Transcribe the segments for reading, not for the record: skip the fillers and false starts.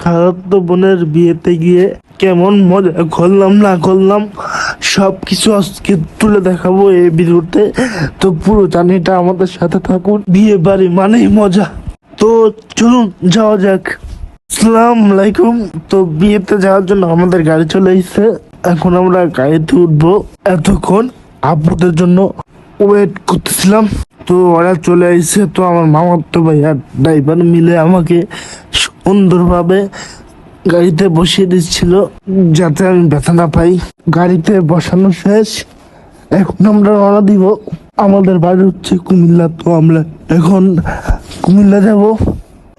খালাতো বোনের বিয়েতে গিয়ে কেমন মজা করলাম না করলাম সবকিছু আজকে তুলে দেখাবো এই ভিডিওতে। তো পুরো জার্নিটা আমাদের সাথে থাকুন। বিয়ে বাড়ি মানেই মজা। তো চলুন যাওয়া যাক। আসসালামু আলাইকুম। তো বিয়েতে যাওয়ার জন্য আমাদের গাড়ি চলে এসেছে। এখন আমরা গাড়িতে উঠবো। এতক্ষণ আব্বুদের জন্য ওয়েট করতেছিলাম, তো ওরা চলে এসেছে। তো আমার মামাতো ভাই আর ড্রাইভার মিলে আমাকে সুন্দরভাবে গাড়িতে বসিয়ে দিচ্ছিল যাতে আমি ব্যথা না পাই। গাড়িতে বসানো শেষ, এখন আমরা রওনা দিব। আমাদের বাড়ি হচ্ছে কুমিল্লা, তো আমরা এখন কুমিল্লা যাব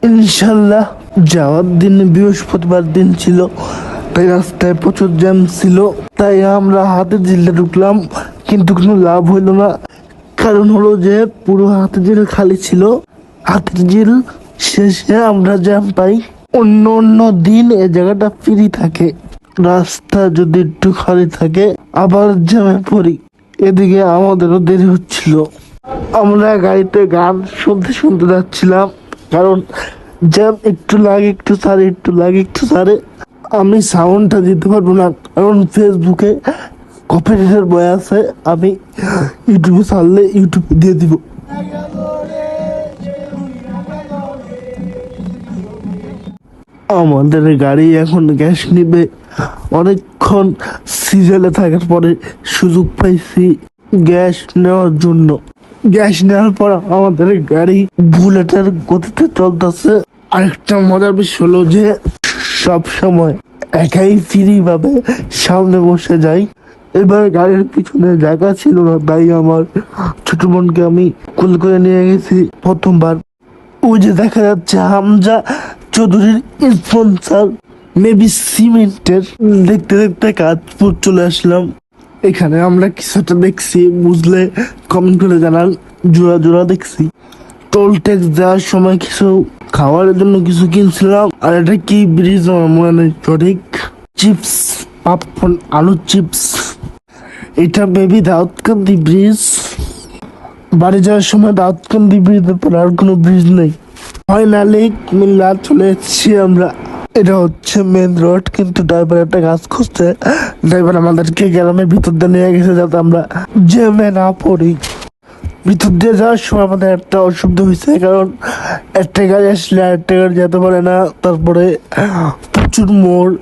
ইনশাল্লাহ। যাওয়ার দিন বৃহস্পতিবার দিন ছিল, তাই রাস্তায় প্রচুর জ্যাম ছিল। তাই আমরা হাতিঝিলে ঢুকলাম, কিন্তু কোনো লাভ হইল না। কারণ হলো যে পুরো হাতিঝিল খালি ছিল। হাতিঝিল শেষে আমরা জ্যাম পাই। অন্য অন্য দিন এ জায়গাটা ফ্রি থাকে, রাস্তা যদি একটু খালি থাকে আবার জ্যামে পড়ি। এদিকে আমাদেরও দেরি হচ্ছিল। আমরা গাড়িতে গান শুনতে শুনতে যাচ্ছিলাম, কারণ জ্যাম একটু লাগে একটু সারে, একটু লাগে একটু সারে। আমি সাউন্ডটা দিতে পারবো না, কারণ ফেসবুকে কপিরাইটের বই আছে। আমি ইউটিউবে ছাড়লে ইউটিউবে দিয়ে দিব। আমাদের গাড়ি এখন গ্যাস নিবে। অনেকক্ষণ সিরিয়ালে থাকার পরে সুযোগ পাইছি গ্যাস নেওয়ার জন্য। গ্যাস নেওয়ার পর আমাদের গাড়ি বুলেটের গতিতে চলতেছে। আরেকটা মজার বিষয় হলো যে সব সময় একাই ফ্রি ভাবে সামনে বসে যাই। এবার গাড়ির পিছনে জায়গা ছিল না, তাই আমার ছোট বোনকে আমি কোল করে নিয়ে গেছি প্রথমবার। ওই যে দেখা যাচ্ছে হামজা চৌধুরীর স্পন্সর মেবি সিমেন্টের। দেখতে দেখতে কাজপুর চলে আসলাম। এখানে আমরা কিছুটা দেখছি, বুঝলে কমেন্ট করে জানান। জোড়া জোড়া দেখছি। টোল ট্যাক্স দেওয়ার সময় কিছু খাওয়ার জন্য কিছু কিনছিলাম। আর এটা কি ব্রিজ আমার মনে নেই সঠিক। চিপস, পাপকর্ন, আলু চিপস। এটা মেবি দাউদকান্দি ব্রিজ। বাড়ি যাওয়ার সময় দাউদকান্দি ব্রিজের পর আর কোনো ব্রিজ নেই। ফাইনালি কুমিল্লা চলে এসেছি আমরা। এটা হচ্ছে মেন রোড, কিন্তু ড্রাইভার একটা কাজ খুঁজছে। ড্রাইভার আমাদেরকে গ্রামের ভিতর দিয়ে নিয়ে গেছে যাতে আমরা জ্যামে না পড়ি। ভিতর দিয়ে যাওয়ার সময় আমাদের একটা অসুবিধা হয়েছে, কারণ একটা গাড়ি আসলে আরেকটা গাড়ি যেতে পারে না। তারপরে প্রচুর মোড়,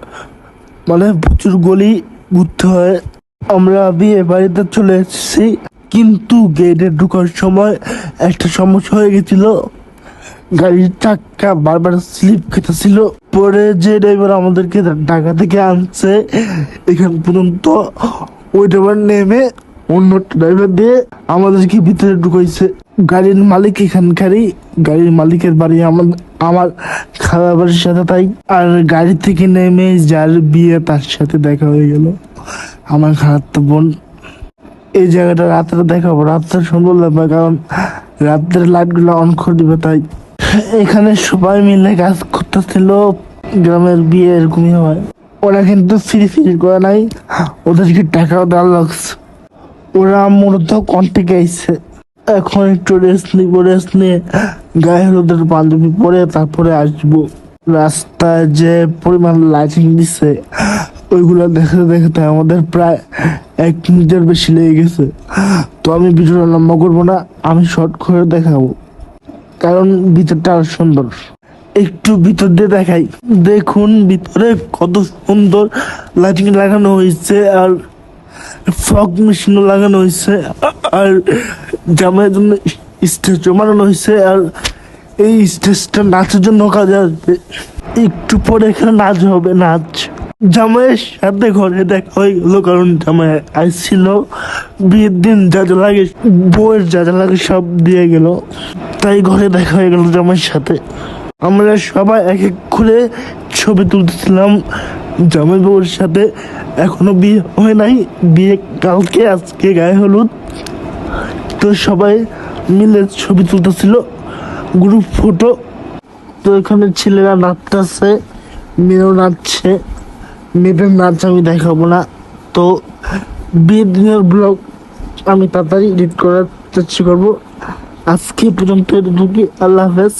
মানে প্রচুর গলি ঘুরতে হয়। আমরা বিয়ে বাড়িতে চলে এসেছি, কিন্তু গেটে ঢোকার সময় একটা সমস্যা হয়ে গেছিল। গাড়ির চাক্কা বারবার স্লিপ খেতেছিল। পরে যে ড্রাইভার আমাদেরকে ঢাকা থেকে আনছে এখান পর্যন্ত, ওই ড্রাইভার নেমে অন্য ড্রাইভার দিয়ে আমাদেরকে ভিতরে ঢুকাইছে। গাড়ির মালিক এখানকারই, গাড়ির মালিকের বাড়ি আমার খালা বাড়ির সাথে। তাই আর গাড়ি থেকে নেমে যার বিয়ে তার সাথে দেখা হয়ে গেল, আমার খালাতো বোন। এই জায়গাটা রাত্রে দেখাবো, রাত্রে সুন্দর লাগবে, কারণ রাত্রের লাইট গুলো অন করে দিবে। তাই এখানে সবাই মিলে কাজ করতেছিল। গ্রামের বিয়ে এরকমই হয়। ওরা কিন্তু ফ্রি ফ্রি করে নাই, ওদেরকে টাকাও দেওয়া লাগছে। ওরা মূলত কন্টেক্ট আইছে। এখন একটু রেস্ট নিবো, রেস্ট নিয়ে গায়ে হলুদের পাঞ্জাবি পরে তারপরে আসবো। রাস্তায় যে পরিমাণ লাইটিং দিচ্ছে ওইগুলো দেখতে দেখতে আমাদের প্রায় 1 মিনিটের বেশি লেগে গেছে। তো আমি ভিডিওটা লম্বা করবো না, আমি শর্ট করে দেখাবো, কারণ ভিতরটা আরো সুন্দর। একটু ভিতর দিয়ে দেখাই। দেখুন ভিতরে কত সুন্দর লাইটিং লাগানো হয়েছে, আর ফগ মেশিনও লাগানো হয়েছে, আর জামাইয়ের জন্য স্টেজও বানানো হয়েছে। আর এই স্টেজটা নাচের জন্য কাজে আসবে। একটু পরে এখানে নাচ হবে, নাচ। জামাইয়ের সাথে ঘরে দেখা হয়ে গেল, কারণ জামাই আসছিল। বিয়ের দিন যা যা লাগে, বউয়ের যা যা লাগে সব দিয়ে গেল, তাই ঘরে দেখা হয়ে গেল জামাইয়ের সাথে। আমরা সবাই এক এক করে ছবি তুলতেছিলাম জামাই বউয়ের সাথে। এখনো বিয়ে হয় নাই, বিয়ে কালকে, আজকে গায়ে হলুদ। তো সবাই মিলে ছবি তুলতেছিল, গ্রুপ ফটো। তো এখানে ছেলেরা নাচতেছে, মেয়েও নাচছে। মেয়েদের নাচ আমি দেখাবো না। তো বিয়ের দিনের ব্লগ আমি তাড়াতাড়ি এডিট করার চেষ্টা করবো। আজকে পর্যন্ত এটুকুই। আল্লাহ হাফেজ।